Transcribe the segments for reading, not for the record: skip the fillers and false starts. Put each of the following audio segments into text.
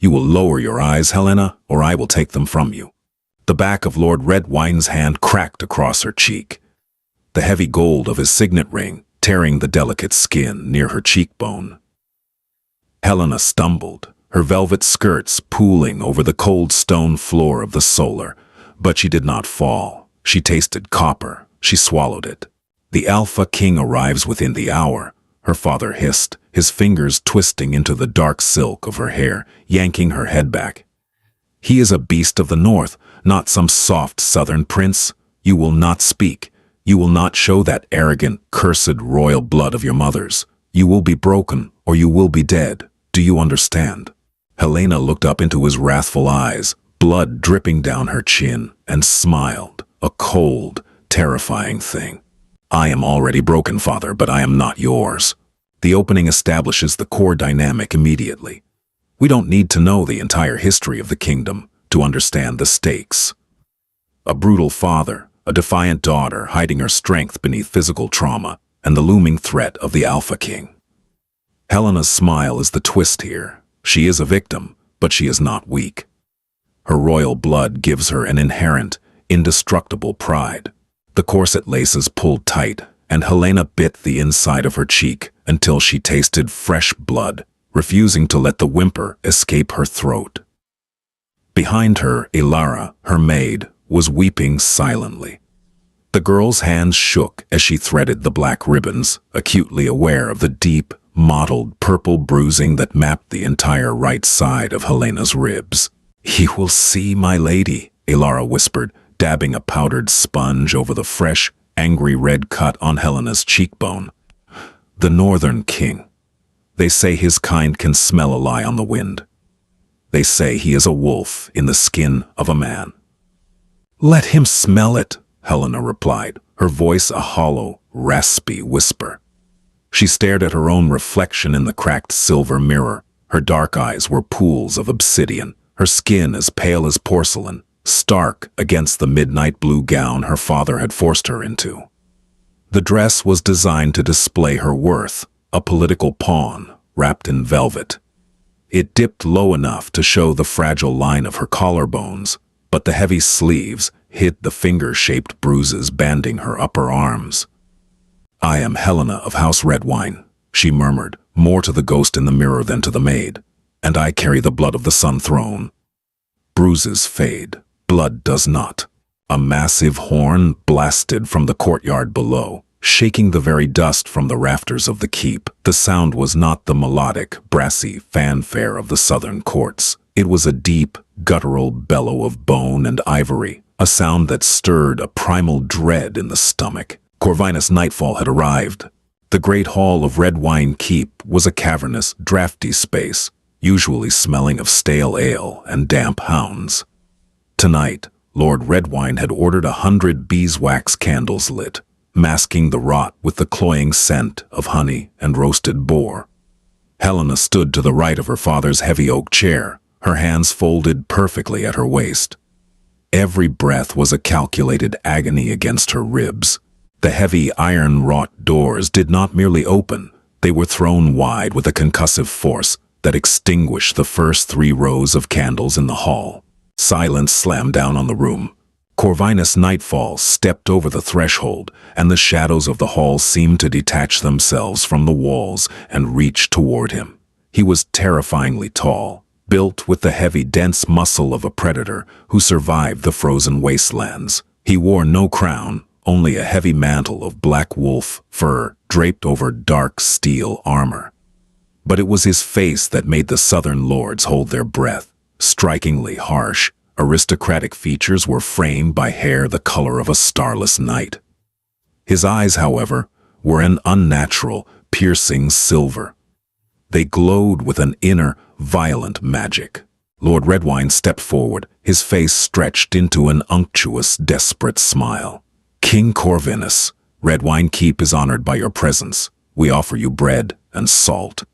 You will lower your eyes, Helena, or I will take them from you." The back of Lord Redwine's hand cracked across her cheek, the heavy gold of his signet ring tearing the delicate skin near her cheekbone. Helena stumbled, her velvet skirts pooling over the cold stone floor of the solar, but she did not fall. She tasted copper. She swallowed it. "The Alpha King arrives within the hour," her father hissed, his fingers twisting into the dark silk of her hair, yanking her head back. "He is a beast of the north, not some soft southern prince. You will not speak. You will not show that arrogant, cursed royal blood of your mother's. You will be broken, or you will be dead. Do you understand?" Helena looked up into his wrathful eyes, blood dripping down her chin, and smiled, a cold, terrifying thing. "I am already broken, father, but I am not yours." The opening establishes the core dynamic immediately. We don't need to know the entire history of the kingdom to understand the stakes. A brutal father, a defiant daughter hiding her strength beneath physical trauma, and the looming threat of the Alpha King. Helena's smile is the twist here. She is a victim, but she is not weak. Her royal blood gives her an inherent, indestructible pride. The corset laces pulled tight, and Helena bit the inside of her cheek until she tasted fresh blood, refusing to let the whimper escape her throat. Behind her, Ilara, her maid, was weeping silently. The girl's hands shook as she threaded the black ribbons, acutely aware of the deep, mottled purple bruising that mapped the entire right side of Helena's ribs. "He will see, my lady," Ilara whispered, dabbing a powdered sponge over the fresh, angry red cut on Helena's cheekbone. "The Northern King. They say his kind can smell a lie on the wind. They say he is a wolf in the skin of a man." "Let him smell it," Helena replied, her voice a hollow, raspy whisper. She stared at her own reflection in the cracked silver mirror. Her dark eyes were pools of obsidian, her skin as pale as porcelain, stark against the midnight blue gown her father had forced her into. The dress was designed to display her worth, a political pawn wrapped in velvet. It dipped low enough to show the fragile line of her collarbones, but the heavy sleeves hid the finger-shaped bruises banding her upper arms. "I am Helena of House Redwine," she murmured, more to the ghost in the mirror than to the maid, "and I carry the blood of the Sun Throne. Bruises fade, blood does not." A massive horn blasted from the courtyard below, shaking the very dust from the rafters of the keep. The sound was not the melodic, brassy fanfare of the southern courts. It was a deep, guttural bellow of bone and ivory, a sound that stirred a primal dread in the stomach. Corvinus nightfall had arrived. The great hall of Redwine Keep was a cavernous, drafty space, usually smelling of stale ale and damp hounds. Tonight, Lord Redwine had ordered 100 beeswax candles lit, masking the rot with the cloying scent of honey and roasted boar. Helena stood to the right of her father's heavy oak chair, her hands folded perfectly at her waist. Every breath was a calculated agony against her ribs. The heavy iron-wrought doors did not merely open, they were thrown wide with a concussive force that extinguished the first 3 rows of candles in the hall. Silence slammed down on the room. Corvinus Nightfall stepped over the threshold, and the shadows of the hall seemed to detach themselves from the walls and reach toward him. He was terrifyingly tall, built with the heavy, dense muscle of a predator who survived the frozen wastelands. He wore no crown, only a heavy mantle of black wolf fur draped over dark steel armor. But it was his face that made the southern lords hold their breath. Strikingly harsh, aristocratic features were framed by hair the color of a starless night. His eyes, however, were an unnatural, piercing silver. They glowed with an inner, violent magic. Lord Redwine stepped forward, his face stretched into an unctuous, desperate smile. "King Corvinus, Redwine Keep is honored by your presence. We offer you bread and salt."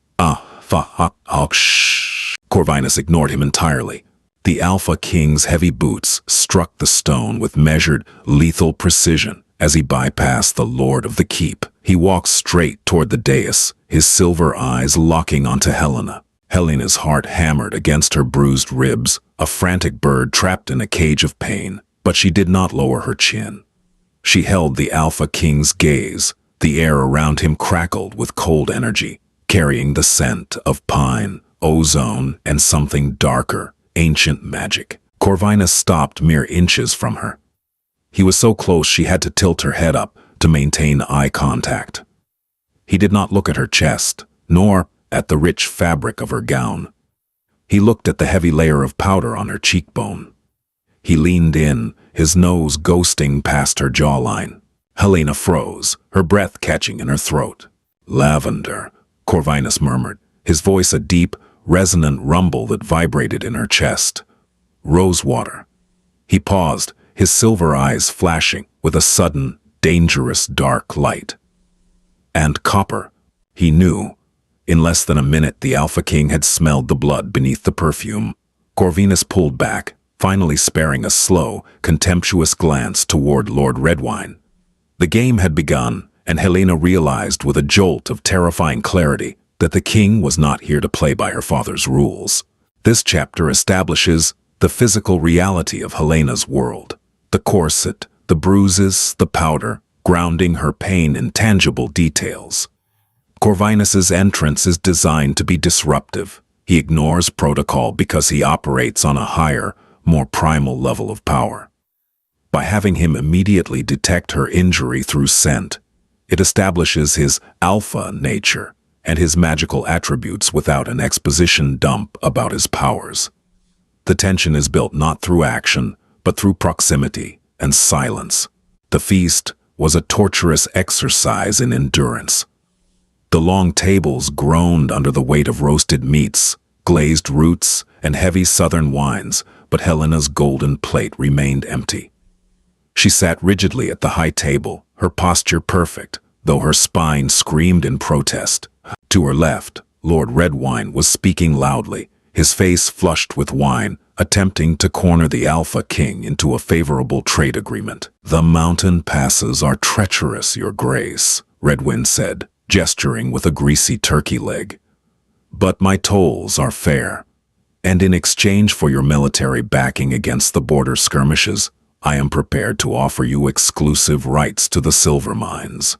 Corvinus ignored him entirely. The Alpha King's heavy boots struck the stone with measured, lethal precision as he bypassed the Lord of the Keep. He walked straight toward the dais, his silver eyes locking onto Helena. Helena's heart hammered against her bruised ribs, a frantic bird trapped in a cage of pain, but she did not lower her chin. She held the Alpha King's gaze. The air around him crackled with cold energy, carrying the scent of pine, ozone, and something darker, ancient magic. Corvinus stopped mere inches from her. He was so close she had to tilt her head up to maintain eye contact. He did not look at her chest, nor at the rich fabric of her gown. He looked at the heavy layer of powder on her cheekbone. He leaned in, his nose ghosting past her jawline. Helena froze, her breath catching in her throat. "Lavender," Corvinus murmured, his voice a deep, resonant rumble that vibrated in her chest. "Rosewater." He paused, his silver eyes flashing with a sudden, dangerous dark light. "And copper," he knew. In less than a minute, the Alpha King had smelled the blood beneath the perfume. Corvinus pulled back, finally sparing a slow, contemptuous glance toward Lord Redwine. The game had begun, and Helena realized with a jolt of terrifying clarity that the king was not here to play by her father's rules. This chapter establishes the physical reality of Helena's world. The corset, the bruises, the powder, grounding her pain in tangible details. Corvinus's entrance is designed to be disruptive. He ignores protocol because he operates on a higher, more primal level of power. By having him immediately detect her injury through scent, it establishes his alpha nature and his magical attributes without an exposition dump about his powers. The tension is built not through action, but through proximity and silence. The feast was a torturous exercise in endurance. The long tables groaned under the weight of roasted meats, glazed roots, and heavy southern wines, but Helena's golden plate remained empty. She sat rigidly at the high table, her posture perfect, though her spine screamed in protest. To her left, Lord Redwine was speaking loudly, his face flushed with wine, attempting to corner the Alpha King into a favorable trade agreement. "The mountain passes are treacherous, Your Grace," Redwine said, gesturing with a greasy turkey leg. "But my tolls are fair, and in exchange for your military backing against the border skirmishes, I am prepared to offer you exclusive rights to the silver mines."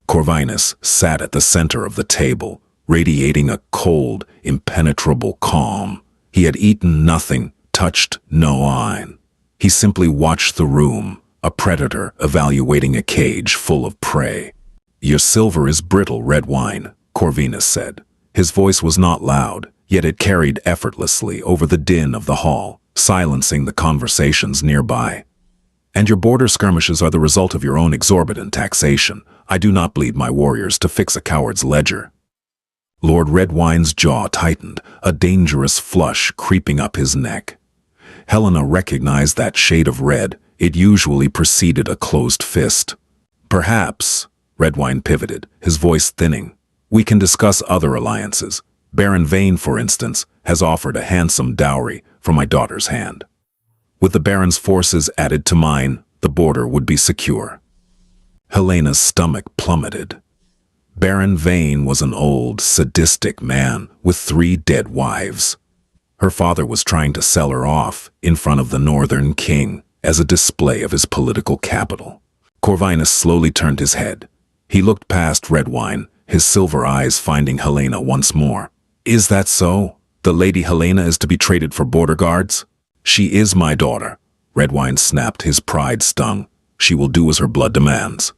Corvinus sat at the center of the table, radiating a cold, impenetrable calm. He had eaten nothing, touched no wine. He simply watched the room, a predator evaluating a cage full of prey. "Your silver is brittle, Redwine," Corvinus said. His voice was not loud, yet it carried effortlessly over the din of the hall, silencing the conversations nearby. "And your border skirmishes are the result of your own exorbitant taxation. I do not bleed my warriors to fix a coward's ledger." Lord Redwine's jaw tightened, a dangerous flush creeping up his neck. Helena recognized that shade of red. It usually preceded a closed fist. "Perhaps," Redwine pivoted, his voice thinning, "we can discuss other alliances. Baron Vane, for instance, has offered a handsome dowry for my daughter's hand. With the Baron's forces added to mine, the border would be secure." Helena's stomach plummeted. Baron Vane was an old, sadistic man with 3 dead wives. Her father was trying to sell her off in front of the Northern King as a display of his political capital. Corvinus slowly turned his head. He looked past Redwine, his silver eyes finding Helena once more. "Is that so? The Lady Helena is to be traded for border guards?" "She is my daughter," Redwine snapped, his pride stung. "She will do as her blood demands."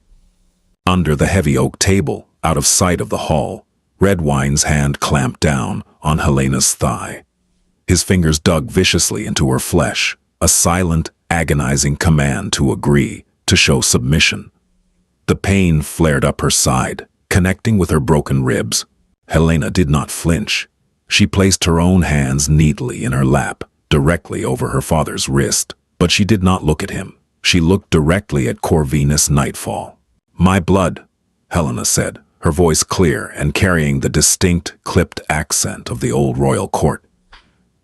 Under the heavy oak table, out of sight of the hall, Redwine's hand clamped down on Helena's thigh. His fingers dug viciously into her flesh, a silent, agonizing command to agree, to show submission. The pain flared up her side, connecting with her broken ribs. Helena did not flinch. She placed her own hands neatly in her lap, directly over her father's wrist, but she did not look at him. She looked directly at Corvinus Nightfall. "My blood," Helena said, her voice clear and carrying the distinct, clipped accent of the old royal court,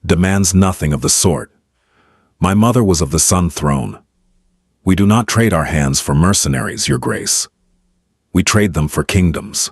"demands nothing of the sort. My mother was of the Sun Throne. We do not trade our hands for mercenaries, Your Grace. We trade them for kingdoms."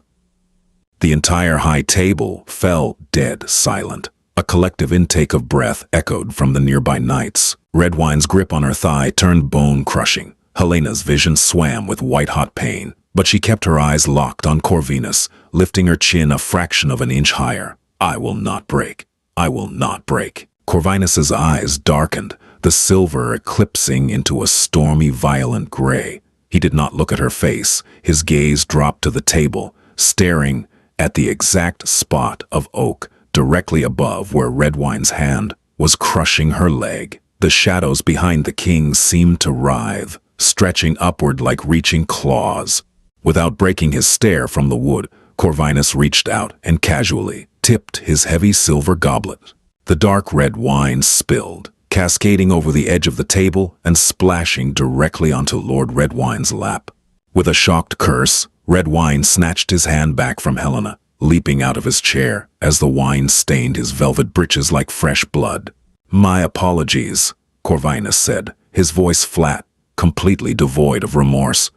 The entire high table fell dead silent. A collective intake of breath echoed from the nearby nights. Redwine's grip on her thigh turned bone-crushing. Helena's vision swam with white-hot pain, but she kept her eyes locked on Corvinus, lifting her chin a fraction of an inch higher. "I will not break. I will not break." Corvinus's eyes darkened, the silver eclipsing into a stormy, violent gray. He did not look at her face. His gaze dropped to the table, staring at the exact spot of oak directly above where Redwine's hand was crushing her leg. The shadows behind the king seemed to writhe, stretching upward like reaching claws. Without breaking his stare from the wood, Corvinus reached out and casually tipped his heavy silver goblet. The dark red wine spilled, cascading over the edge of the table and splashing directly onto Lord Redwine's lap. With a shocked curse, Redwine snatched his hand back from Helena, leaping out of his chair as the wine stained his velvet breeches like fresh blood. "My apologies," Corvinus said, his voice flat, completely devoid of remorse.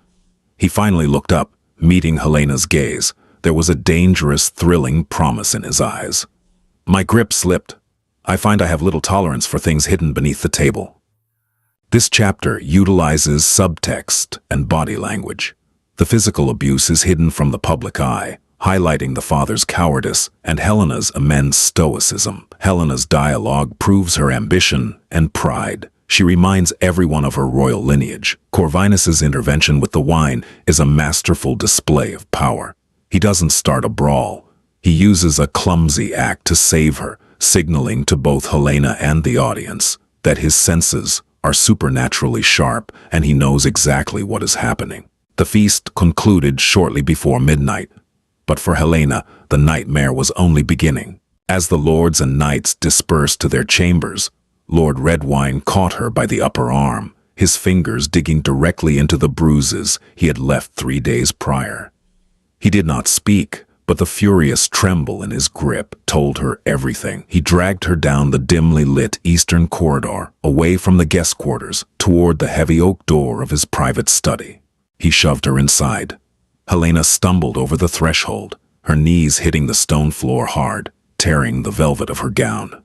He finally looked up, meeting Helena's gaze. There was a dangerous, thrilling promise in his eyes. "My grip slipped. I find I have little tolerance for things hidden beneath the table." This chapter utilizes subtext and body language. The physical abuse is hidden from the public eye, highlighting the father's cowardice and Helena's immense stoicism. Helena's dialogue proves her ambition and pride. She reminds everyone of her royal lineage. Corvinus's intervention with the wine is a masterful display of power. He doesn't start a brawl. He uses a clumsy act to save her, signaling to both Helena and the audience that his senses are supernaturally sharp and he knows exactly what is happening. The feast concluded shortly before midnight, but for Helena, the nightmare was only beginning. As the lords and knights dispersed to their chambers, Lord Redwine caught her by the upper arm, his fingers digging directly into the bruises he had left 3 days prior. He did not speak, but the furious tremble in his grip told her everything. He dragged her down the dimly lit eastern corridor, away from the guest quarters, toward the heavy oak door of his private study. He shoved her inside. Helena stumbled over the threshold, her knees hitting the stone floor hard, tearing the velvet of her gown.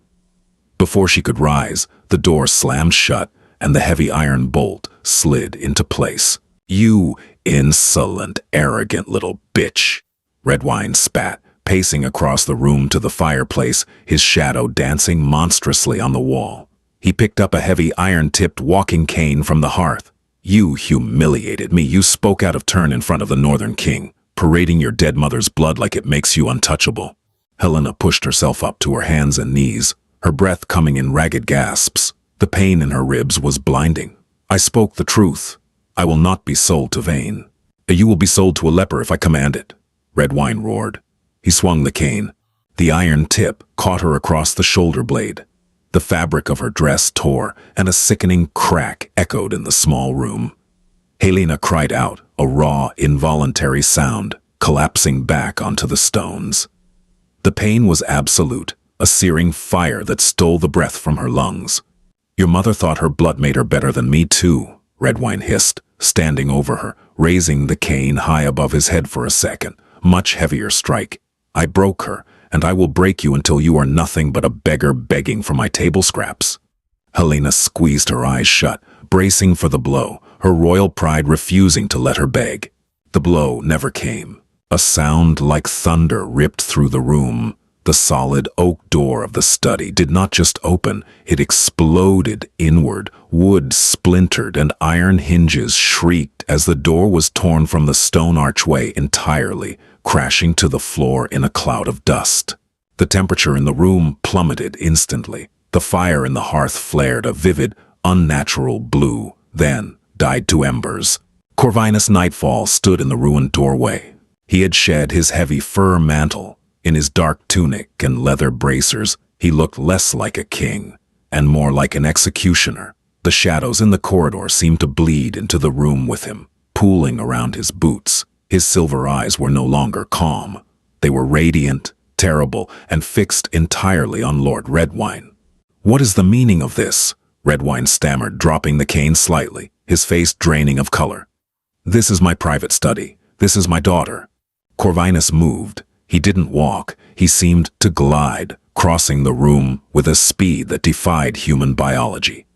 Before she could rise, the door slammed shut and the heavy iron bolt slid into place. "You insolent, arrogant little bitch," Redwine spat, pacing across the room to the fireplace, his shadow dancing monstrously on the wall. He picked up a heavy iron-tipped walking cane from the hearth. "You humiliated me. You spoke out of turn in front of the Northern King, parading your dead mother's blood like it makes you untouchable." Helena pushed herself up to her hands and knees, her breath coming in ragged gasps. The pain in her ribs was blinding. "I spoke the truth. I will not be sold to Vane. You will be sold to a leper if I command it," Redwine roared. He swung the cane. The iron tip caught her across the shoulder blade. The fabric of her dress tore, and a sickening crack echoed in the small room. Helena cried out, a raw, involuntary sound, collapsing back onto the stones. The pain was absolute, a searing fire that stole the breath from her lungs. "Your mother thought her blood made her better than me too," Redwine hissed, standing over her, raising the cane high above his head for a second. Much heavier strike. "I broke her, and I will break you until you are nothing but a beggar begging for my table scraps." Helena squeezed her eyes shut, bracing for the blow, her royal pride refusing to let her beg. The blow never came. A sound like thunder ripped through the room. The solid oak door of the study did not just open, it exploded inward. Wood splintered and iron hinges shrieked as the door was torn from the stone archway entirely, crashing to the floor in a cloud of dust. The temperature in the room plummeted instantly. The fire in the hearth flared a vivid, unnatural blue, then died to embers. Corvinus Nightfall stood in the ruined doorway. He had shed his heavy fur mantle. In his dark tunic and leather bracers, he looked less like a king and more like an executioner. The shadows in the corridor seemed to bleed into the room with him, pooling around his boots. His silver eyes were no longer calm. They were radiant, terrible, and fixed entirely on Lord Redwine. "What is the meaning of this?" Redwine stammered, dropping the cane slightly, his face draining of color. "This is my private study. This is my daughter." Corvinus moved, He didn't walk, he seemed to glide, crossing the room with a speed that defied human biology.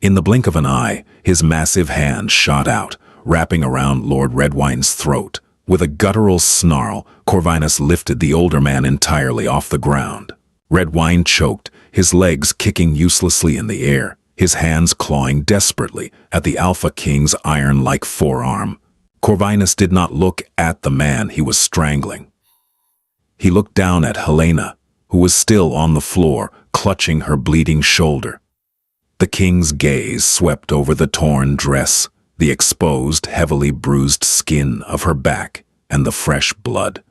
In the blink of an eye, his massive hand shot out, wrapping around Lord Redwine's throat. With a guttural snarl, Corvinus lifted the older man entirely off the ground. Redwine choked, his legs kicking uselessly in the air, his hands clawing desperately at the Alpha King's iron-like forearm. Corvinus did not look at the man he was strangling. He looked down at Helena, who was still on the floor, clutching her bleeding shoulder. The king's gaze swept over the torn dress, the exposed, heavily bruised skin of her back, and the fresh blood.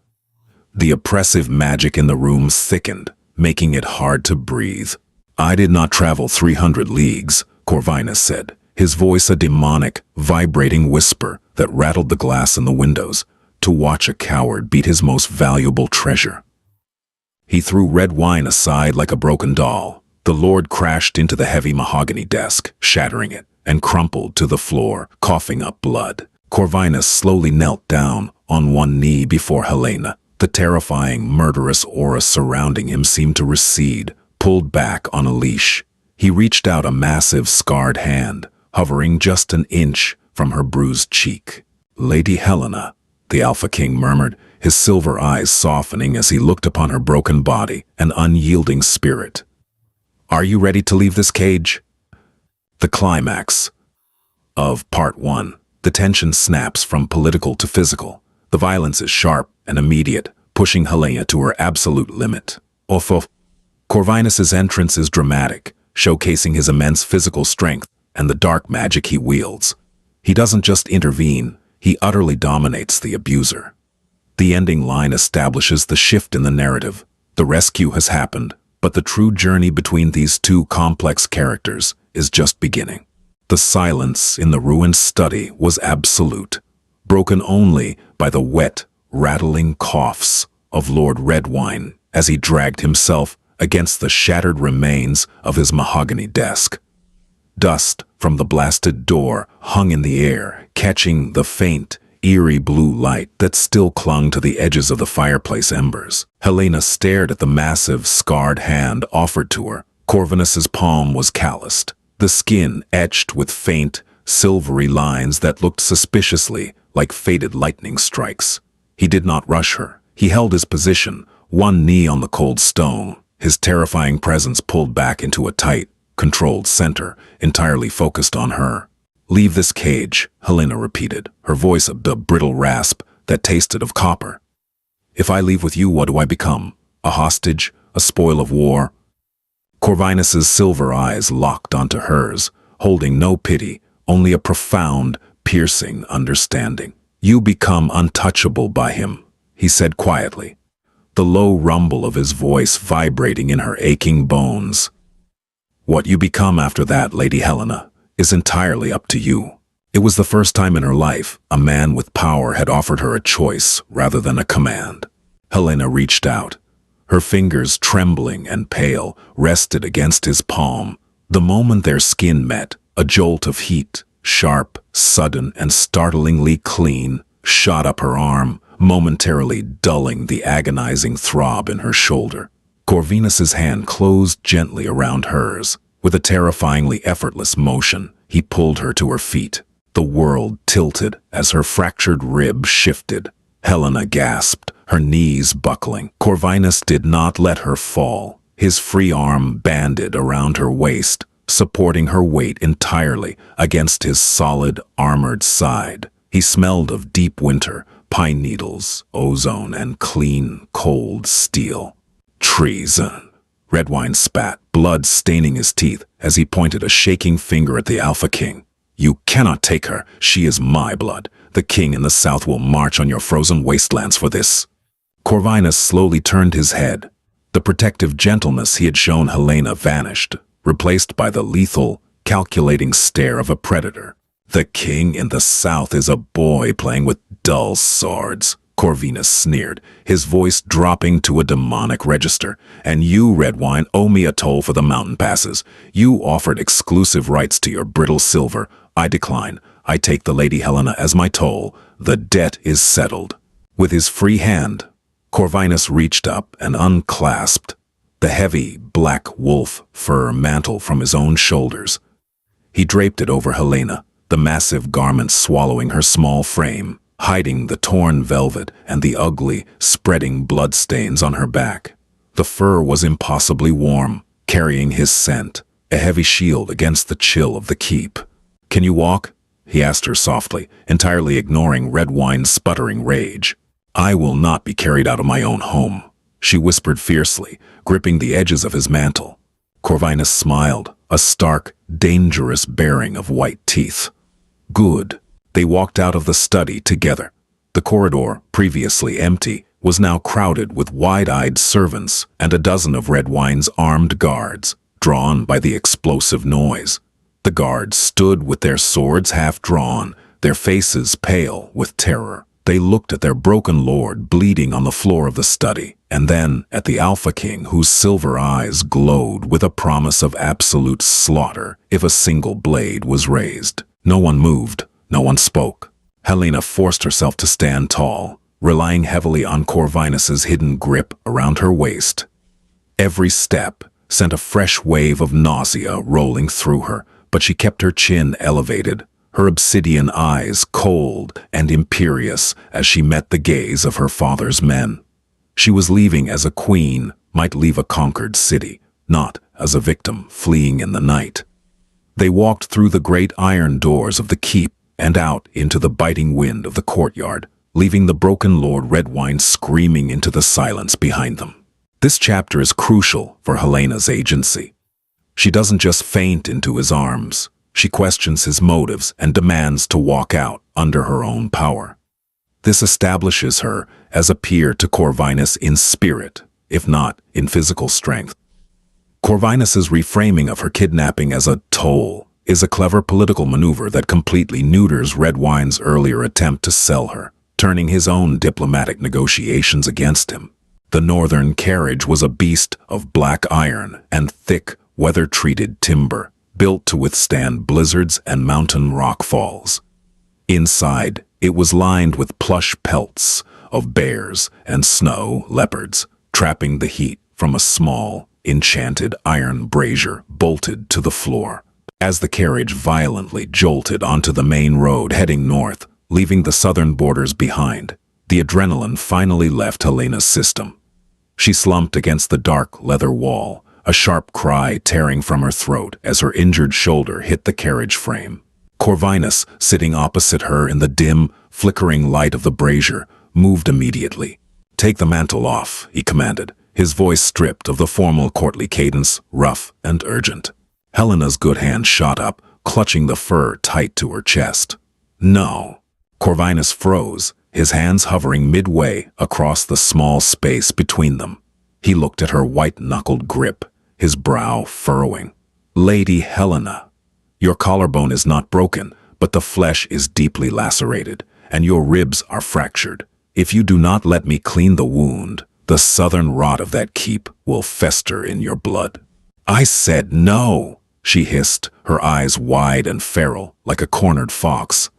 The oppressive magic in the room thickened, making it hard to breathe. "I did not travel 300 leagues, Corvinus said, his voice a demonic, vibrating whisper that rattled the glass in the windows, to watch a coward beat his most valuable treasure. He threw Redwine aside like a broken doll. The Lord crashed into the heavy mahogany desk, shattering it, and crumpled to the floor, coughing up blood. Corvinus slowly knelt down on one knee before Helena. The terrifying, murderous aura surrounding him seemed to recede, pulled back on a leash. He reached out a massive, scarred hand, hovering just an inch from her bruised cheek. "Lady Helena," the Alpha King murmured, his silver eyes softening as he looked upon her broken body and unyielding spirit. "Are you ready to leave this cage?" The climax of Part 1. The tension snaps from political to physical. The violence is sharp and immediate, pushing Helena to her absolute limit. Corvinus's entrance is dramatic, showcasing his immense physical strength and the dark magic he wields. He doesn't just intervene, he utterly dominates the abuser. The ending line establishes the shift in the narrative. The rescue has happened, but the true journey between these two complex characters is just beginning. The silence in the ruined study was absolute, broken only by the wet, rattling coughs of Lord Redwine as he dragged himself against the shattered remains of his mahogany desk. Dust from the blasted door hung in the air, catching the faint, eerie blue light that still clung to the edges of the fireplace embers. Helena stared at the massive, scarred hand offered to her. Corvinus's palm was calloused, the skin etched with faint, silvery lines that looked suspiciously like faded lightning strikes. He did not rush her. He held his position, one knee on the cold stone, his terrifying presence pulled back into a tight, controlled center, entirely focused on her. "Leave this cage," Helena repeated, her voice a brittle rasp that tasted of copper. "If I leave with you, what do I become? A hostage? A spoil of war?" Corvinus's silver eyes locked onto hers, holding no pity, only a profound, piercing understanding. "You become untouchable by him," he said quietly, the low rumble of his voice vibrating in her aching bones. "What you become after that, Lady Helena, is entirely up to you." It was the first time in her life a man with power had offered her a choice rather than a command. Helena reached out. Her fingers, trembling and pale, rested against his palm. The moment their skin met, a jolt of heat, sharp, sudden, and startlingly clean, shot up her arm, momentarily dulling the agonizing throb in her shoulder. Corvinus's hand closed gently around hers. With a terrifyingly effortless motion, he pulled her to her feet. The world tilted as her fractured rib shifted. Helena gasped, her knees buckling. Corvinus did not let her fall. His free arm banded around her waist, supporting her weight entirely against his solid, armored side. He smelled of deep winter, pine needles, ozone, and clean, cold steel. "Treason," Redwine spat, blood staining his teeth as he pointed a shaking finger at the Alpha King. "You cannot take her. She is my blood. The king in the south will march on your frozen wastelands for this." Corvinus slowly turned his head. The protective gentleness he had shown Helena vanished, replaced by the lethal, calculating stare of a predator. "The king in the south is a boy playing with dull swords," Corvinus sneered, his voice dropping to a demonic register. "And you, Redwine, owe me a toll for the mountain passes. You offered exclusive rights to your brittle silver. I decline. I take the Lady Helena as my toll. The debt is settled." With his free hand, Corvinus reached up and unclasped the heavy, black wolf fur mantle from his own shoulders. He draped it over Helena, the massive garment swallowing her small frame, hiding the torn velvet and the ugly, spreading bloodstains on her back. The fur was impossibly warm, carrying his scent, a heavy shield against the chill of the keep. "Can you walk?" he asked her softly, entirely ignoring Redwine's sputtering rage. "I will not be carried out of my own home," she whispered fiercely, gripping the edges of his mantle. Corvinus smiled, a stark, dangerous baring of white teeth. "Good." They walked out of the study together. The corridor, previously empty, was now crowded with wide-eyed servants and a dozen of Redwine's armed guards, drawn by the explosive noise. The guards stood with their swords half drawn, their faces pale with terror. They looked at their broken lord bleeding on the floor of the study, and then at the Alpha King whose silver eyes glowed with a promise of absolute slaughter if a single blade was raised. No one moved, no one spoke. Helena forced herself to stand tall, relying heavily on Corvinus's hidden grip around her waist. Every step sent a fresh wave of nausea rolling through her, but she kept her chin elevated, her obsidian eyes cold and imperious as she met the gaze of her father's men. She was leaving as a queen might leave a conquered city, not as a victim fleeing in the night. They walked through the great iron doors of the keep and out into the biting wind of the courtyard, leaving the broken Lord Redwine screaming into the silence behind them. This chapter is crucial for Helena's agency. She doesn't just faint into his arms. She questions his motives and demands to walk out under her own power. This establishes her as a peer to Corvinus in spirit, if not in physical strength. Corvinus's reframing of her kidnapping as a toll is a clever political maneuver that completely neuters Redwine's earlier attempt to sell her, turning his own diplomatic negotiations against him. The northern carriage was a beast of black iron and thick, weather-treated timber, built to withstand blizzards and mountain rock falls. Inside, it was lined with plush pelts of bears and snow leopards, trapping the heat from a small, enchanted iron brazier bolted to the floor. As the carriage violently jolted onto the main road heading north, leaving the southern borders behind, the adrenaline finally left Helena's system. She slumped against the dark leather wall, a sharp cry tearing from her throat as her injured shoulder hit the carriage frame. Corvinus, sitting opposite her in the dim, flickering light of the brazier, moved immediately. "Take the mantle off," he commanded, his voice stripped of the formal courtly cadence, rough and urgent. Helena's good hand shot up, clutching the fur tight to her chest. "No." Corvinus froze, his hands hovering midway across the small space between them. He looked at her white-knuckled grip, his brow furrowing. "Lady Helena, your collarbone is not broken, but the flesh is deeply lacerated, and your ribs are fractured. If you do not let me clean the wound, the southern rot of that keep will fester in your blood." "I said no," she hissed, her eyes wide and feral, like a cornered fox.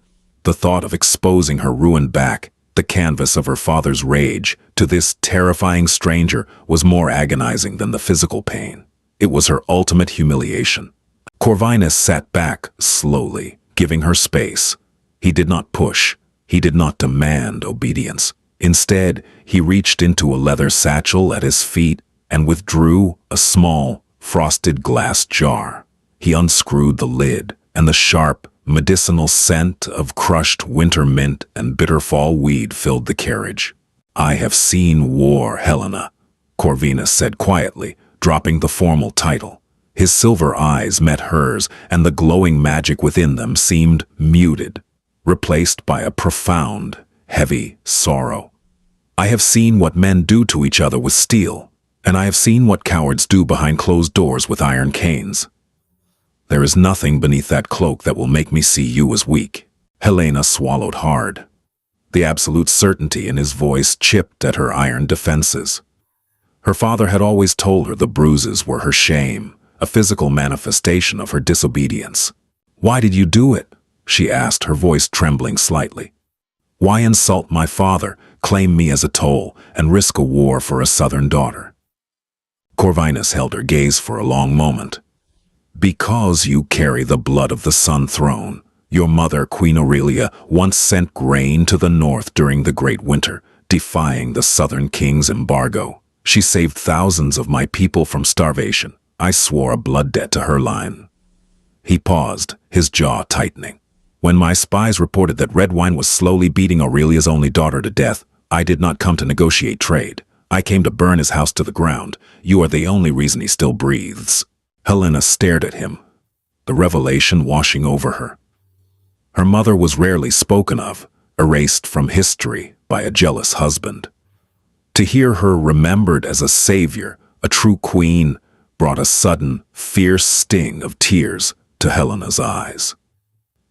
The thought of exposing her ruined back, the canvas of her father's rage, to this terrifying stranger was more agonizing than the physical pain. It was her ultimate humiliation. Corvinus sat back slowly, giving her space. He did not push. He did not demand obedience. Instead, he reached into a leather satchel at his feet and withdrew a small, frosted glass jar. He unscrewed the lid, and the sharp, medicinal scent of crushed winter mint and bitter fall weed filled the carriage. "I have seen war, Helena," Corvinus said quietly, dropping the formal title. His silver eyes met hers, and the glowing magic within them seemed muted, replaced by a profound, heavy sorrow. "I have seen what men do to each other with steel, and I have seen what cowards do behind closed doors with iron canes. There is nothing beneath that cloak that will make me see you as weak." Helena swallowed hard. The absolute certainty in his voice chipped at her iron defenses. Her father had always told her the bruises were her shame, a physical manifestation of her disobedience. "Why did you do it?" she asked, her voice trembling slightly. "Why insult my father, claim me as a toll, and risk a war for a southern daughter." Corvinus held her gaze for a long moment. "Because you carry the blood of the Sun Throne. Your mother, Queen Aurelia, once sent grain to the north during the Great Winter, defying the Southern King's embargo. She saved thousands of my people from starvation. I swore a blood debt to her line." He paused, his jaw tightening. "When my spies reported that Redwine was slowly beating Aurelia's only daughter to death, I did not come to negotiate trade. I came to burn his house to the ground. You are the only reason he still breathes." Helena stared at him, the revelation washing over her. Her mother was rarely spoken of, erased from history by a jealous husband. To hear her remembered as a savior, a true queen, brought a sudden, fierce sting of tears to Helena's eyes.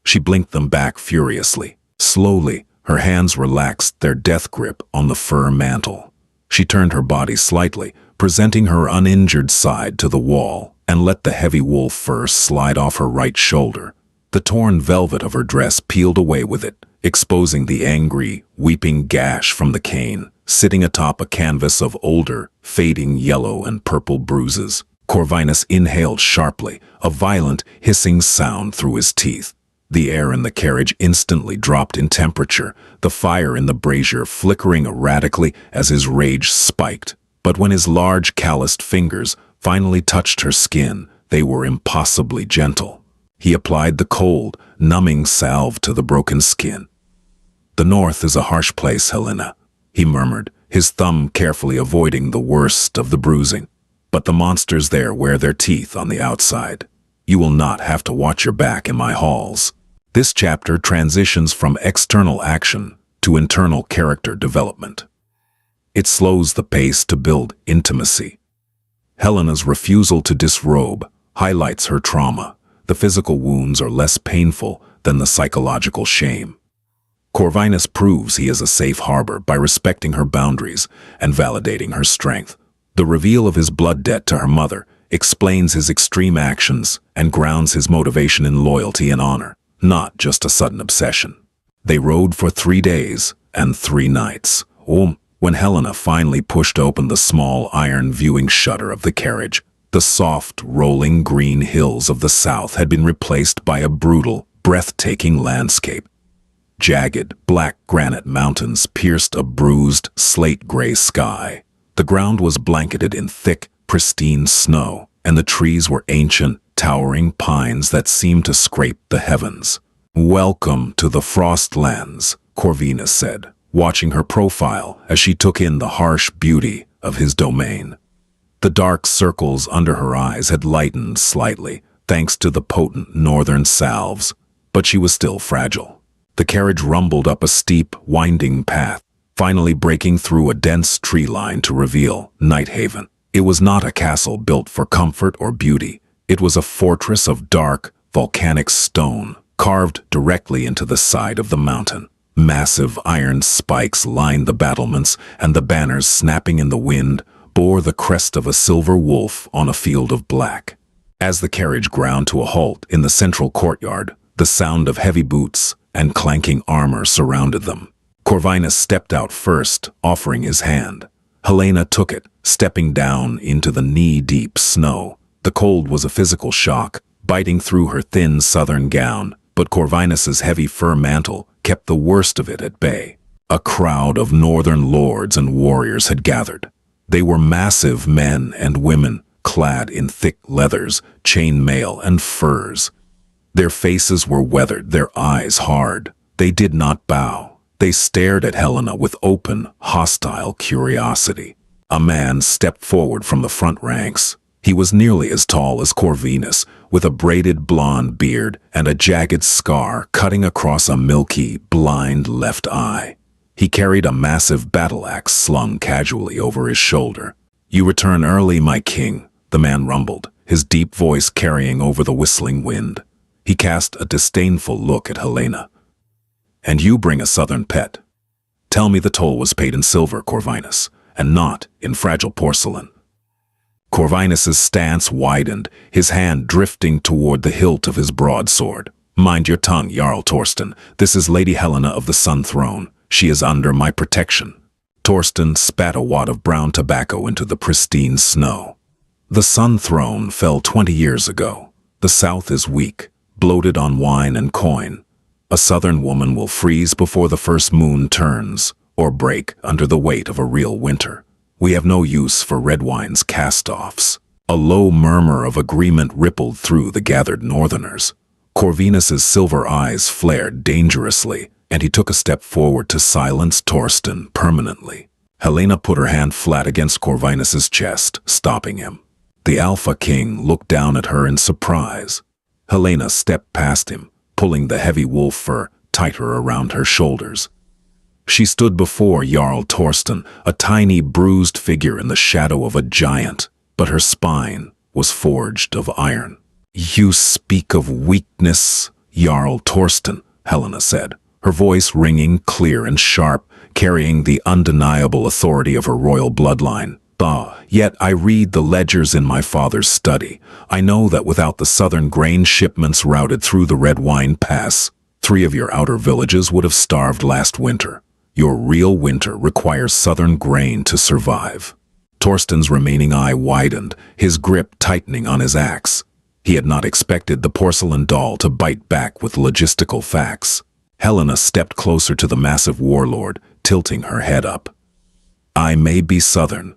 She blinked them back furiously. Slowly, her hands relaxed their death grip on the fur mantle. She turned her body slightly, presenting her uninjured side to the wall, and let the heavy wool fur slide off her right shoulder. The torn velvet of her dress peeled away with it, exposing the angry, weeping gash from the cane, sitting atop a canvas of older, fading yellow and purple bruises. Corvinus inhaled sharply, a violent, hissing sound through his teeth. The air in the carriage instantly dropped in temperature, the fire in the brazier flickering erratically as his rage spiked. But when his large, calloused fingers finally touched her skin, they were impossibly gentle. He applied the cold, numbing salve to the broken skin. "The north is a harsh place, Helena," he murmured, his thumb carefully avoiding the worst of the bruising. "But the monsters there wear their teeth on the outside. You will not have to watch your back in my halls." This chapter transitions from external action to internal character development. It slows the pace to build intimacy. Helena's refusal to disrobe highlights her trauma. The physical wounds are less painful than the psychological shame. Corvinus proves he is a safe harbor by respecting her boundaries and validating her strength. The reveal of his blood debt to her mother explains his extreme actions and grounds his motivation in loyalty and honor, not just a sudden obsession. They rode for 3 days and 3 nights. When Helena finally pushed open the small iron viewing shutter of the carriage, the soft, rolling green hills of the south had been replaced by a brutal, breathtaking landscape. Jagged, black granite mountains pierced a bruised, slate-gray sky. The ground was blanketed in thick, pristine snow, and the trees were ancient, towering pines that seemed to scrape the heavens. "Welcome to the Frostlands," Corvinus said, watching her profile as she took in the harsh beauty of his domain. The dark circles under her eyes had lightened slightly, thanks to the potent northern salves, but she was still fragile. The carriage rumbled up a steep, winding path, finally breaking through a dense tree line to reveal Nighthaven. It was not a castle built for comfort or beauty. It was a fortress of dark, volcanic stone, carved directly into the side of the mountain. Massive iron spikes lined the battlements, and the banners snapping in the wind bore the crest of a silver wolf on a field of black. As the carriage ground to a halt in the central courtyard, the sound of heavy boots and clanking armor surrounded them. Corvinus stepped out first, offering his hand. Helena took it, stepping down into the knee-deep snow. The cold was a physical shock, biting through her thin southern gown, but Corvinus's heavy fur mantle kept the worst of it at bay. A crowd of northern lords and warriors had gathered. They were massive men and women, clad in thick leathers, chainmail, and furs. Their faces were weathered, their eyes hard. They did not bow. They stared at Helena with open, hostile curiosity. A man stepped forward from the front ranks. He was nearly as tall as Corvinus, with a braided blonde beard and a jagged scar cutting across a milky, blind left eye. He carried a massive battle axe slung casually over his shoulder. "You return early, my king," the man rumbled, his deep voice carrying over the whistling wind. He cast a disdainful look at Helena. "And you bring a southern pet. Tell me the toll was paid in silver, Corvinus, and not in fragile porcelain." Corvinus's stance widened, his hand drifting toward the hilt of his broadsword. "Mind your tongue, Jarl Torsten. This is Lady Helena of the Sun Throne. She is under my protection." Torsten spat a wad of brown tobacco into the pristine snow. "The Sun Throne fell 20 years ago. The South is weak, bloated on wine and coin. A Southern woman will freeze before the first moon turns, or break under the weight of a real winter. We have no use for red wine's cast-offs." A low murmur of agreement rippled through the gathered Northerners. Corvinus's silver eyes flared dangerously, and he took a step forward to silence Torsten permanently. Helena put her hand flat against Corvinus's chest, stopping him. The Alpha King looked down at her in surprise. Helena stepped past him, pulling the heavy wolf fur tighter around her shoulders. She stood before Jarl Torsten, a tiny, bruised figure in the shadow of a giant, but her spine was forged of iron. "You speak of weakness, Jarl Torsten," Helena said, her voice ringing clear and sharp, carrying the undeniable authority of her royal bloodline. Yet I read the ledgers in my father's study. I know that without the southern grain shipments routed through the Red Wine Pass, 3 of your outer villages would have starved last winter. Your real winter requires southern grain to survive." Torsten's remaining eye widened, his grip tightening on his axe. He had not expected the porcelain doll to bite back with logistical facts. Helena stepped closer to the massive warlord, tilting her head up. "I may be southern,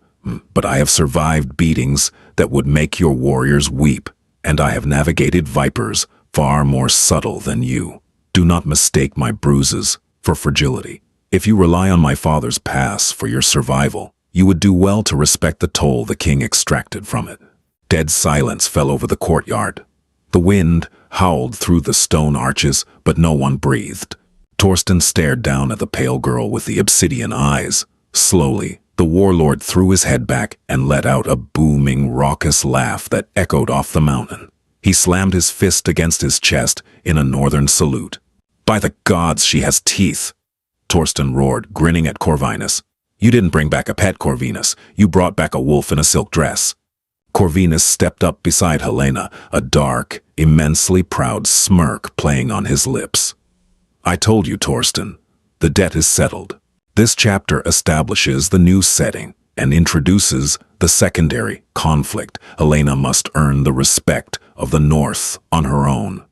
but I have survived beatings that would make your warriors weep, and I have navigated vipers far more subtle than you. Do not mistake my bruises for fragility. If you rely on my father's pass for your survival, you would do well to respect the toll the king extracted from it." Dead silence fell over the courtyard. The wind howled through the stone arches, but no one breathed. Torsten stared down at the pale girl with the obsidian eyes. Slowly, the warlord threw his head back and let out a booming, raucous laugh that echoed off the mountain. He slammed his fist against his chest in a northern salute. "By the gods, she has teeth!" Torsten roared, grinning at Corvinus. "You didn't bring back a pet, Corvinus. You brought back a wolf in a silk dress." Corvinus stepped up beside Helena, a dark, immensely proud smirk playing on his lips. "I told you, Torsten, the debt is settled. This chapter establishes the new setting and introduces the secondary conflict. Helena must earn the respect of the North on her own.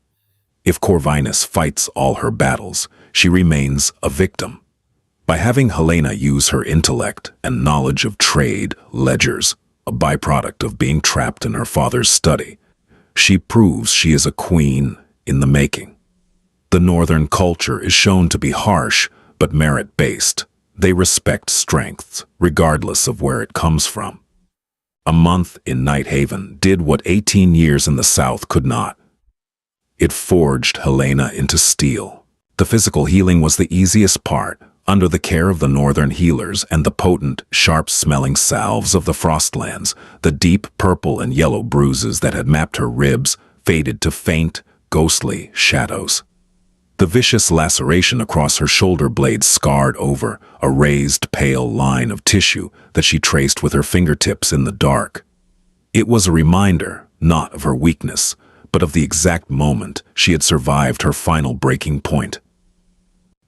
If Corvinus fights all her battles, she remains a victim. By having Helena use her intellect and knowledge of trade ledgers, a byproduct of being trapped in her father's study, she proves she is a queen in the making. The Northern culture is shown to be harsh but merit-based. They respect strength, regardless of where it comes from. A month in Nighthaven did what 18 years in the South could not. It forged Helena into steel. The physical healing was the easiest part, under the care of the Northern healers and the potent, sharp-smelling salves of the Frostlands. The deep purple and yellow bruises that had mapped her ribs faded to faint, ghostly shadows. The vicious laceration across her shoulder blade scarred over a raised, pale line of tissue that she traced with her fingertips in the dark. It was a reminder, not of her weakness, but of the exact moment she had survived her final breaking point.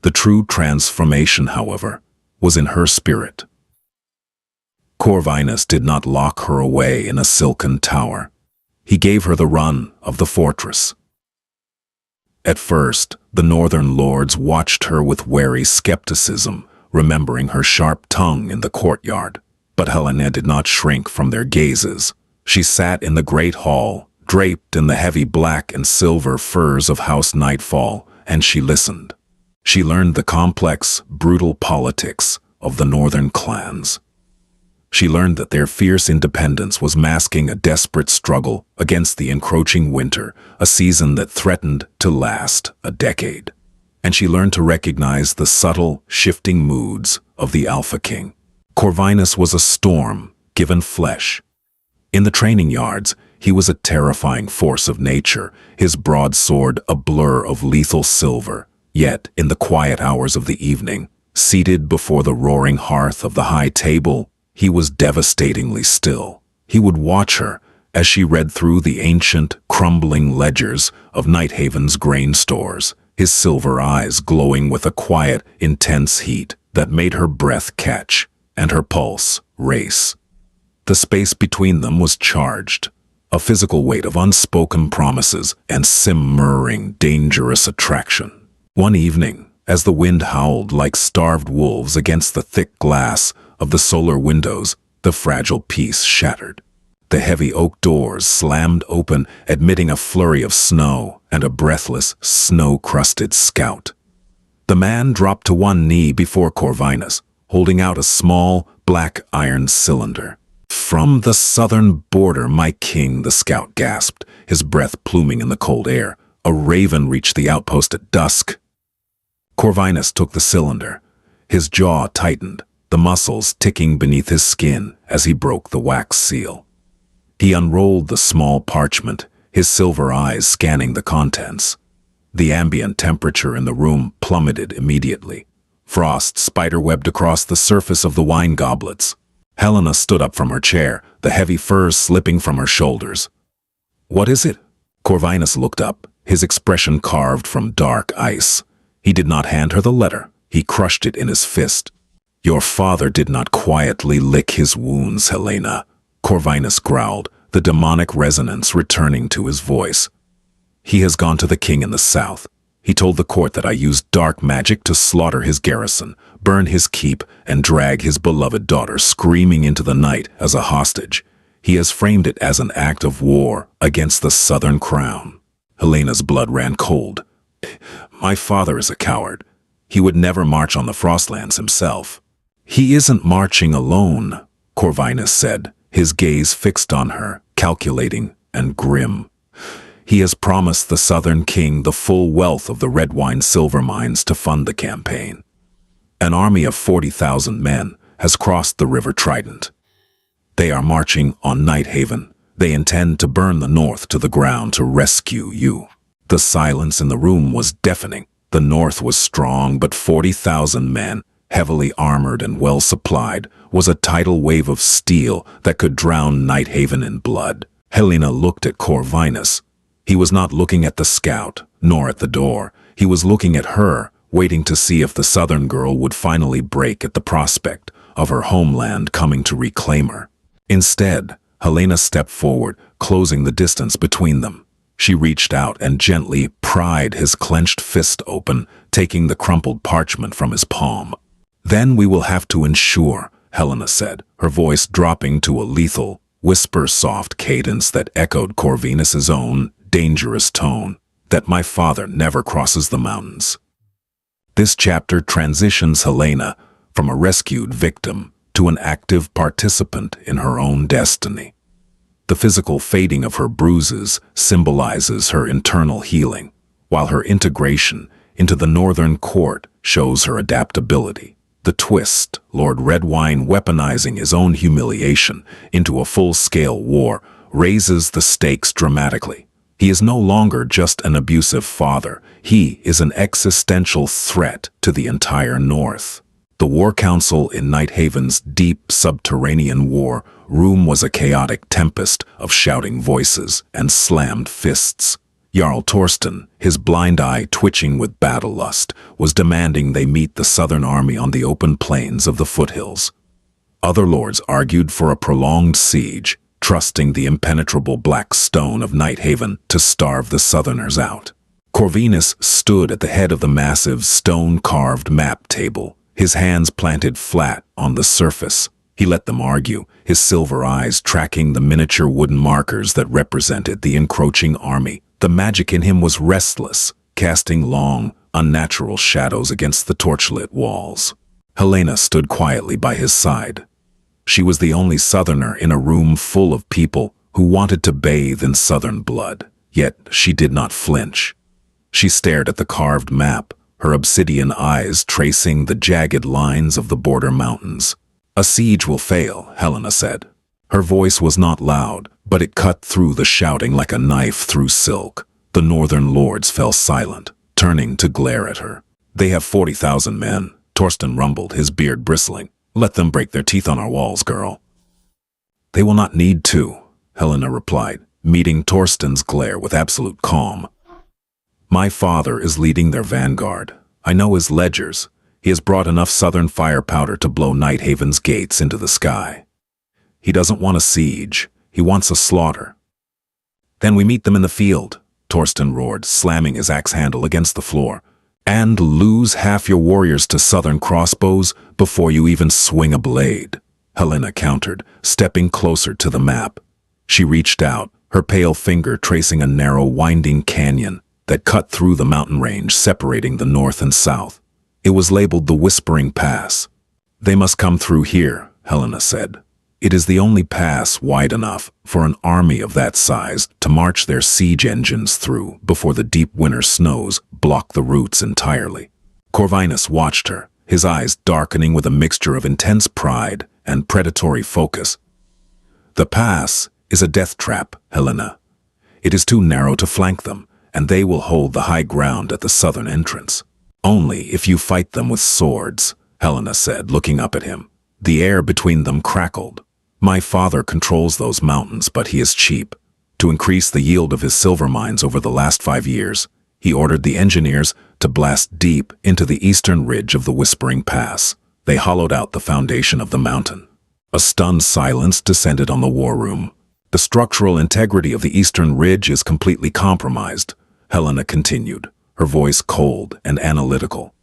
The true transformation, however, was in her spirit. Corvinus did not lock her away in a silken tower. He gave her the run of the fortress. At first, the Northern lords watched her with wary skepticism, remembering her sharp tongue in the courtyard. But Helena did not shrink from their gazes. She sat in the great hall, draped in the heavy black and silver furs of House Nightfall, and she listened. She learned the complex, brutal politics of the Northern clans. She learned that their fierce independence was masking a desperate struggle against the encroaching winter, a season that threatened to last a decade. And she learned to recognize the subtle, shifting moods of the Alpha King. Corvinus was a storm, given flesh. In the training yards, he was a terrifying force of nature, his broadsword a blur of lethal silver. Yet, in the quiet hours of the evening, seated before the roaring hearth of the high table, he was devastatingly still. He would watch her as she read through the ancient, crumbling ledgers of Nighthaven's grain stores, his silver eyes glowing with a quiet, intense heat that made her breath catch and her pulse race. The space between them was charged, a physical weight of unspoken promises and simmering, dangerous attraction. One evening, as the wind howled like starved wolves against the thick glass of the solar windows, the fragile peace shattered. The heavy oak doors slammed open, admitting a flurry of snow and a breathless, snow-crusted Scout. The man dropped to one knee before Corvinus, holding out a small, black iron cylinder. "From the southern border, my king," the Scout gasped, his breath pluming in the cold air. "A raven reached the outpost at dusk." Corvinus took the cylinder. His jaw tightened, the muscles ticking beneath his skin as he broke the wax seal. He unrolled the small parchment, his silver eyes scanning the contents. The ambient temperature in the room plummeted immediately. Frost spiderwebbed across the surface of the wine goblets. Helena stood up from her chair, the heavy furs slipping from her shoulders. "What is it?" Corvinus looked up, his expression carved from dark ice. He did not hand her the letter. He crushed it in his fist. "Your father did not quietly lick his wounds, Helena," Corvinus growled, the demonic resonance returning to his voice. "He has gone to the king in the south. He told the court that I used dark magic to slaughter his garrison, burn his keep, and drag his beloved daughter screaming into the night as a hostage. He has framed it as an act of war against the southern crown." Helena's blood ran cold. "My father is a coward. He would never march on the Frostlands himself." "He isn't marching alone," Corvinus said, his gaze fixed on her, calculating and grim. "He has promised the southern king the full wealth of the red wine silver mines to fund the campaign. An army of 40,000 men has crossed the River Trident. They are marching on Nighthaven. They intend to burn the north to the ground to rescue you." The silence in the room was deafening. The north was strong, but 40,000 men, heavily armored and well supplied, was a tidal wave of steel that could drown Nighthaven in blood. Helena looked at Corvinus. He was not looking at the Scout, nor at the door. He was looking at her, waiting to see if the southern girl would finally break at the prospect of her homeland coming to reclaim her. Instead, Helena stepped forward, closing the distance between them. She reached out and gently pried his clenched fist open, taking the crumpled parchment from his palm. "Then we will have to ensure," Helena said, her voice dropping to a lethal, whisper-soft cadence that echoed Corvinus's own dangerous tone, "that my father never crosses the mountains." This chapter transitions Helena from a rescued victim to an active participant in her own destiny. The physical fading of her bruises symbolizes her internal healing, while her integration into the northern court shows her adaptability. The twist, Lord Redwine weaponizing his own humiliation into a full-scale war, raises the stakes dramatically. He is no longer just an abusive father. He is an existential threat to the entire North. The War Council in Nighthaven's deep subterranean war room was a chaotic tempest of shouting voices and slammed fists. Jarl Torsten, his blind eye twitching with battle lust, was demanding they meet the southern army on the open plains of the foothills. Other lords argued for a prolonged siege, trusting the impenetrable black stone of Nighthaven to starve the southerners out. Corvinus stood at the head of the massive stone-carved map table, his hands planted flat on the surface. He let them argue, his silver eyes tracking the miniature wooden markers that represented the encroaching army. The magic in him was restless, casting long, unnatural shadows against the torchlit walls. Helena stood quietly by his side. She was the only southerner in a room full of people who wanted to bathe in southern blood, yet she did not flinch. She stared at the carved map, her obsidian eyes tracing the jagged lines of the border mountains. "A siege will fail," Helena said. Her voice was not loud, but it cut through the shouting like a knife through silk. The northern lords fell silent, turning to glare at her. "They have 40,000 men," Torsten rumbled, his beard bristling. "Let them break their teeth on our walls, girl." "They will not need to," Helena replied, meeting Torsten's glare with absolute calm. My father is leading their vanguard. I know his ledgers. He has brought enough southern fire powder to blow Nighthaven's gates into the sky. He doesn't want a siege. He wants a slaughter. Then we meet them in the field, Torsten roared, slamming his axe handle against the floor. And lose half your warriors to southern crossbows before you even swing a blade, Helena countered, stepping closer to the map. She reached out, her pale finger tracing a narrow, winding canyon that cut through the mountain range separating the north and south. It was labeled the Whispering Pass. They must come through here, Helena said. It is the only pass wide enough for an army of that size to march their siege engines through before the deep winter snows block the routes entirely. Corvinus watched her, his eyes darkening with a mixture of intense pride and predatory focus. The pass is a death trap, Helena. It is too narrow to flank them, and they will hold the high ground at the southern entrance. Only if you fight them with swords, Helena said, looking up at him. The air between them crackled. My father controls those mountains, but he is cheap. To increase the yield of his silver mines over the last 5 years, he ordered the engineers to blast deep into the eastern ridge of the Whispering Pass. They hollowed out the foundation of the mountain. A stunned silence descended on the war room. The structural integrity of the eastern ridge is completely compromised, Helena continued, her voice cold and analytical.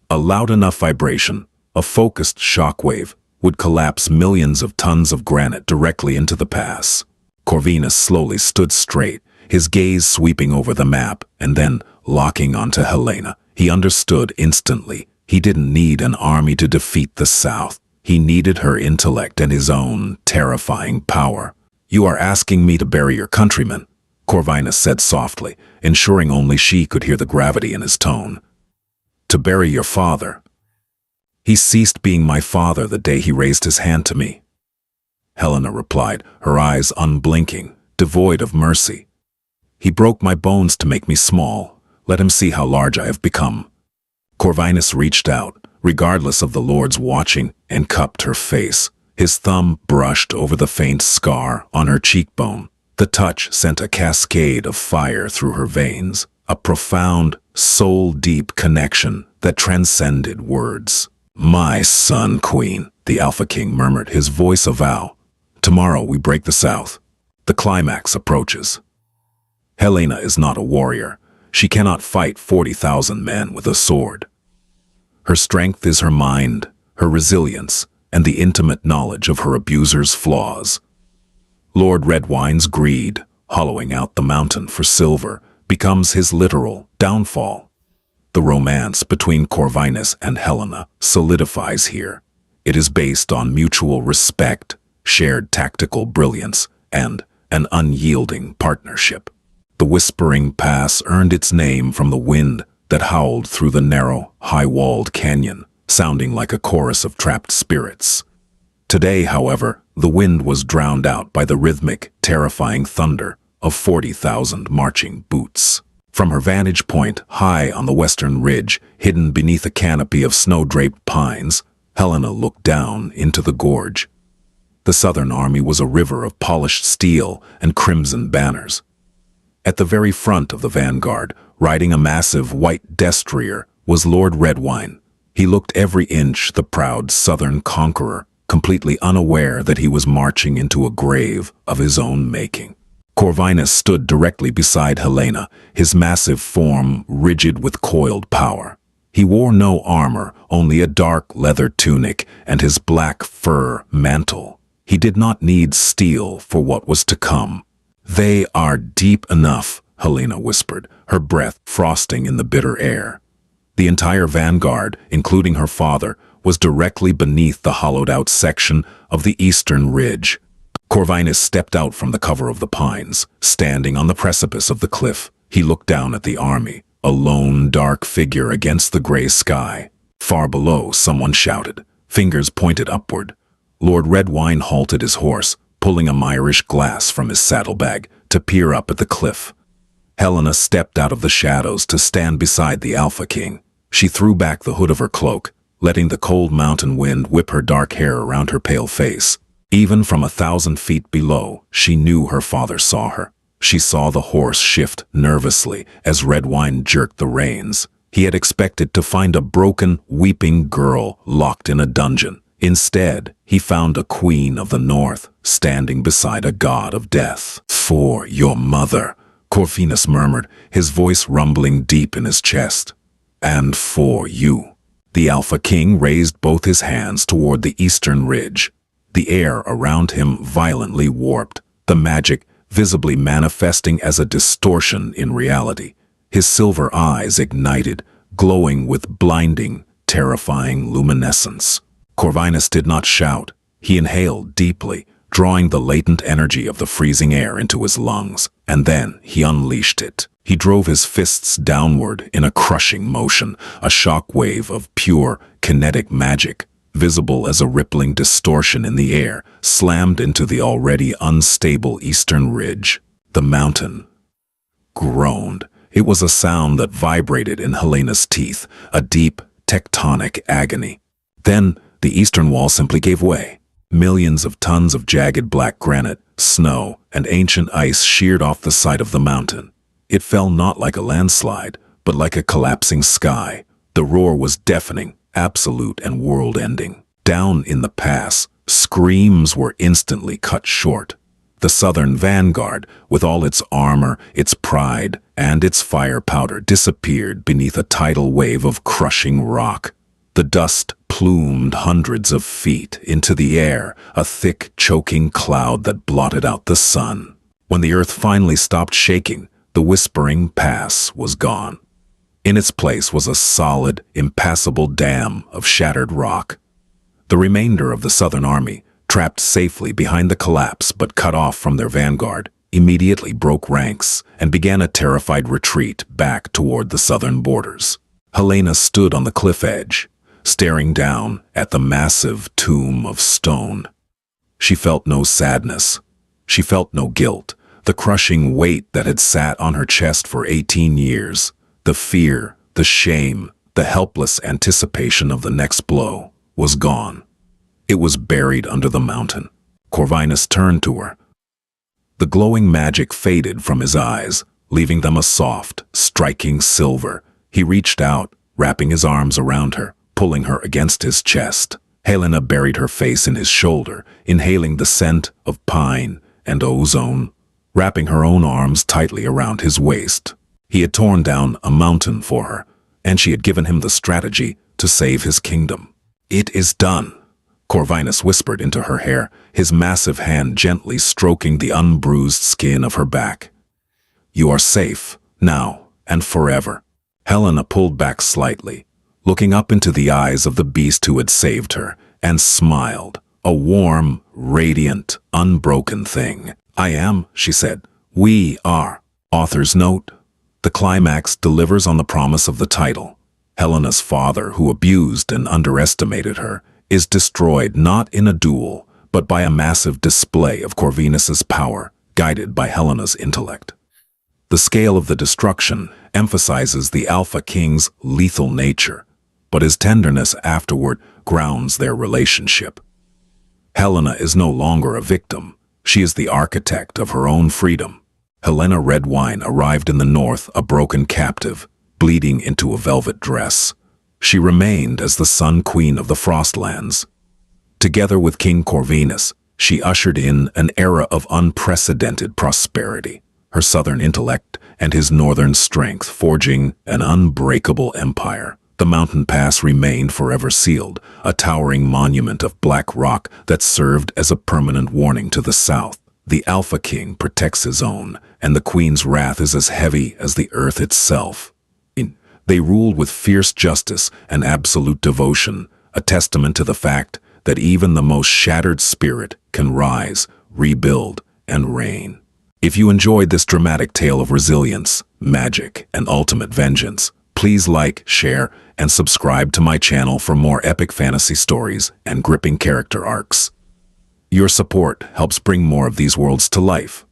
A loud enough vibration, a focused shockwave, would collapse millions of tons of granite directly into the pass. Corvinus slowly stood straight, his gaze sweeping over the map and then locking onto Helena. He understood instantly. He didn't need an army to defeat the South. He needed her intellect and his own terrifying power. You are asking me to bury your countrymen, Corvinus said softly, ensuring only she could hear the gravity in his tone. To bury your father. He ceased being my father the day he raised his hand to me. Helena replied, her eyes unblinking, devoid of mercy. He broke my bones to make me small. Let him see how large I have become. Corvinus reached out, regardless of the lords watching, and cupped her face. His thumb brushed over the faint scar on her cheekbone. The touch sent a cascade of fire through her veins, a profound, soul-deep connection that transcended words. My son, Queen, the Alpha King murmured, his voice a vow. Tomorrow we break the South. The climax approaches. Helena is not a warrior. She cannot fight 40,000 men with a sword. Her strength is her mind, her resilience, and the intimate knowledge of her abuser's flaws. Lord Redwine's greed, hollowing out the mountain for silver, becomes his literal downfall. The romance between Corvinus and Helena solidifies here. It is based on mutual respect, shared tactical brilliance, and an unyielding partnership. The Whispering Pass earned its name from the wind that howled through the narrow, high-walled canyon, sounding like a chorus of trapped spirits. Today, however, the wind was drowned out by the rhythmic, terrifying thunder of 40,000 marching boots. From her vantage point, high on the western ridge, hidden beneath a canopy of snow-draped pines, Helena looked down into the gorge. The southern army was a river of polished steel and crimson banners. At the very front of the vanguard, riding a massive white destrier, was Lord Redwine. He looked every inch the proud southern conqueror, completely unaware that he was marching into a grave of his own making. Corvinus stood directly beside Helena, his massive form rigid with coiled power. He wore no armor, only a dark leather tunic and his black fur mantle. He did not need steel for what was to come. They are deep enough, Helena whispered, her breath frosting in the bitter air. The entire vanguard, including her father, was directly beneath the hollowed-out section of the eastern ridge. Corvinus stepped out from the cover of the pines, standing on the precipice of the cliff. He looked down at the army, a lone, dark figure against the gray sky. Far below, someone shouted, fingers pointed upward. Lord Redwine halted his horse, pulling a Myrish glass from his saddlebag to peer up at the cliff. Helena stepped out of the shadows to stand beside the Alpha King. She threw back the hood of her cloak, letting the cold mountain wind whip her dark hair around her pale face. Even from 1,000 feet below, she knew her father saw her. She saw the horse shift nervously as Redwine jerked the reins. He had expected to find a broken, weeping girl locked in a dungeon. Instead, he found a queen of the north, standing beside a god of death. "For your mother," Corvinus murmured, his voice rumbling deep in his chest. "And for you." The Alpha King raised both his hands toward the eastern ridge. The air around him violently warped, the magic visibly manifesting as a distortion in reality. His silver eyes ignited, glowing with blinding, terrifying luminescence. Corvinus did not shout. He inhaled deeply, drawing the latent energy of the freezing air into his lungs, and then he unleashed it. He drove his fists downward in a crushing motion, a shock wave of pure, kinetic magic, visible as a rippling distortion in the air, slammed into the already unstable eastern ridge. The mountain groaned. It was a sound that vibrated in Helena's teeth, a deep, tectonic agony. Then, the eastern wall simply gave way. Millions of tons of jagged black granite, snow, and ancient ice sheared off the side of the mountain. It fell not like a landslide, but like a collapsing sky. The roar was deafening, absolute and world-ending. Down in the pass, screams were instantly cut short. The southern vanguard, with all its armor, its pride, and its fire powder, disappeared beneath a tidal wave of crushing rock. The dust plumed hundreds of feet into the air, a thick, choking cloud that blotted out the sun. When the earth finally stopped shaking, the whispering pass was gone. In its place was a solid, impassable dam of shattered rock. The remainder of the Southern Army, trapped safely behind the collapse but cut off from their vanguard, immediately broke ranks and began a terrified retreat back toward the southern borders. Helena stood on the cliff edge, staring down at the massive tomb of stone. She felt no sadness. She felt no guilt. The crushing weight that had sat on her chest for 18 years, the fear, the shame, the helpless anticipation of the next blow, was gone. It was buried under the mountain. Corvinus turned to her. The glowing magic faded from his eyes, leaving them a soft, striking silver. He reached out, wrapping his arms around her, pulling her against his chest. Helena buried her face in his shoulder, inhaling the scent of pine and ozone, wrapping her own arms tightly around his waist. He had torn down a mountain for her, and she had given him the strategy to save his kingdom. "It is done," Corvinus whispered into her hair, his massive hand gently stroking the unbruised skin of her back. "You are safe, now and forever." Helena pulled back slightly, looking up into the eyes of the beast who had saved her, and smiled, a warm, radiant, unbroken thing. "I am," she said. "We are." Author's note: the climax delivers on the promise of the title. Helena's father, who abused and underestimated her, is destroyed not in a duel, but by a massive display of Corvinus's power, guided by Helena's intellect. The scale of the destruction emphasizes the Alpha King's lethal nature, but his tenderness afterward grounds their relationship. Helena is no longer a victim. She is the architect of her own freedom. Helena Redwine arrived in the north a broken captive, bleeding into a velvet dress. She remained as the Sun Queen of the Frostlands. Together with King Corvinus, she ushered in an era of unprecedented prosperity, her southern intellect and his northern strength forging an unbreakable empire. The mountain pass remained forever sealed, a towering monument of black rock that served as a permanent warning to the south. The Alpha King protects his own, and the Queen's wrath is as heavy as the earth itself. They ruled with fierce justice and absolute devotion, a testament to the fact that even the most shattered spirit can rise, rebuild, and reign. If you enjoyed this dramatic tale of resilience, magic, and ultimate vengeance, please like, share, and subscribe to my channel for more epic fantasy stories and gripping character arcs. Your support helps bring more of these worlds to life.